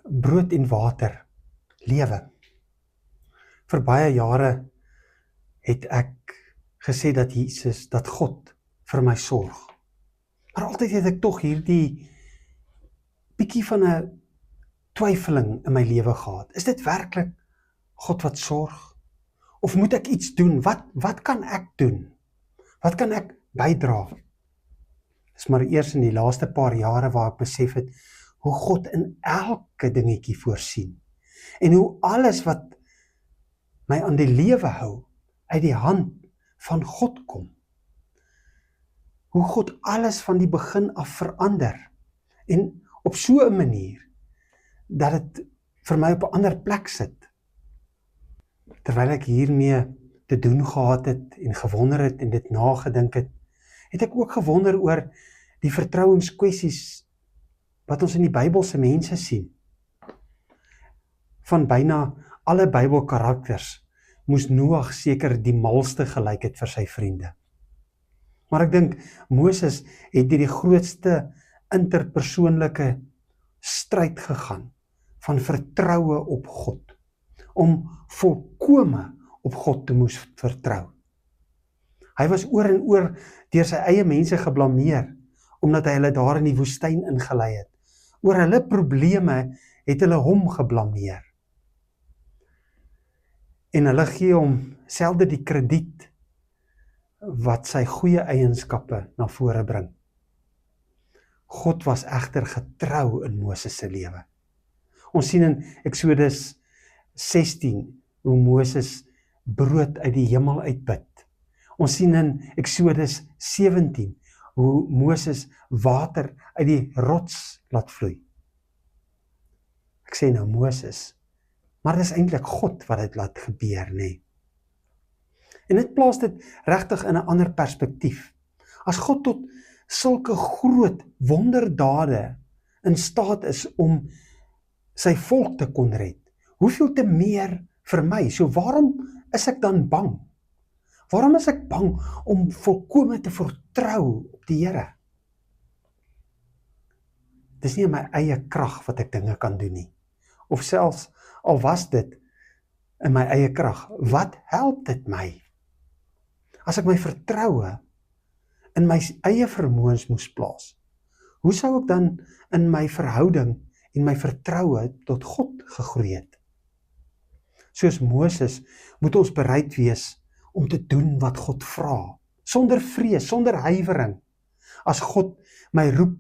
brood en water, lewe. Vir baie jare het ek gesê dat God vir my sorg. Maar altyd het ek tog hierdie bietjie van 'n twyfeling in my lewe gehad. Is dit werklik God wat sorg? Of moet ek iets doen? Wat kan ek doen? Wat kan ek bydra? Dis maar eers in die laaste paar jare waar ek besef het hoe God in elke dingetjie voorsien. En hoe alles wat my aan die lewe hou, uit die hand van God kom. Hoe God alles van die begin af verander. En op so 'n manier, dat het vir my op 'n ander plek sit. Terwyl ek hiermee te doen gehad het, en gewonder het, en dit nagedink het, het ek ook gewonder oor die vertrouenskwessies, wat ons in die Bybelse mense sien. Van byna alle Bybelkarakters, moes Noag seker die malste gelyk het vir sy vriende. Maar ek dink, Moses het deur die grootste interpersoonlike stryd gegaan, van vertroue op God, om volkome op God te moes vertrou. Hy was oor en oor deur sy eie mense geblameer, omdat hy hulle daar in die woestyn ingelei het. Oor hulle probleme het hulle hom geblameer. En hulle gee hom selde die krediet wat sy goeie eienskappe na vore bring. God was egter getrou in Moses se lewe. Ons sien in Eksodus 16 hoe Moses brood uit die hemel uitput. Ons sien in Eksodus 17 hoe Moses water uit die rots laat vloei. Ek sê nou Moses, maar dis eintlik God wat dit laat gebeur, nê? En dit plaas dit regtig in 'n ander perspektief. As God tot sulke groot wonderdade in staat is om sy volk te kon red, hoeveel te meer vir my? So waarom is ek dan bang? Waarom is ek bang om volkome te vertrou op die Here? Dis nie in my eie krag wat ek dinge kan doen nie. Of selfs al was dit in my eie krag, wat help dit my? As ek my vertroue in my eie vermoëns moes plaas, hoe sou ek dan in my verhouding en my vertroue tot God gegroei het? Soos Moses moet ons bereid wees om te doen wat God vra, sonder vrees, sonder huiwering. As God my roep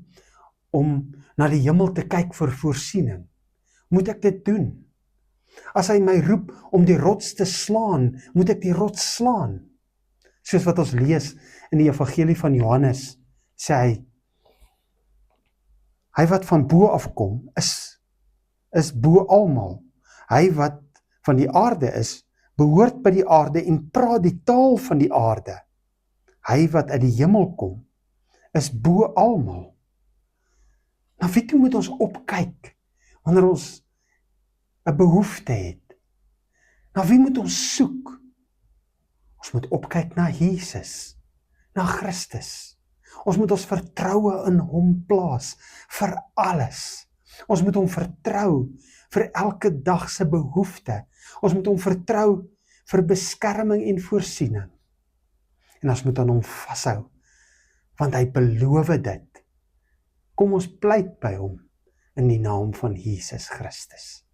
om na die hemel te kyk vir voorsiening, moet ek dit doen. As hy my roep om die rots te slaan, moet ek die rots slaan. Soos wat ons lees in die evangelie van Johannes, sê hy wat van bo afkom, is bo almal. Hy wat van die aarde is, behoort by die aarde en praat die taal van die aarde. Hy wat uit die hemel kom, is bo almal. Na wie toe moet ons opkyk, wanneer ons 'n behoefte het? Na wie moet ons soek? Ons moet opkyk na Jesus, na Christus. Ons moet ons vertroue in hom plaas, vir alles. Ons moet hom vertrou vir elke dag se behoefte. Ons moet hom vertrou vir beskerming en voorsiening. En ons moet aan hom vashou, want hy beloof dit. Kom ons pleit by hom in die naam van Jesus Christus.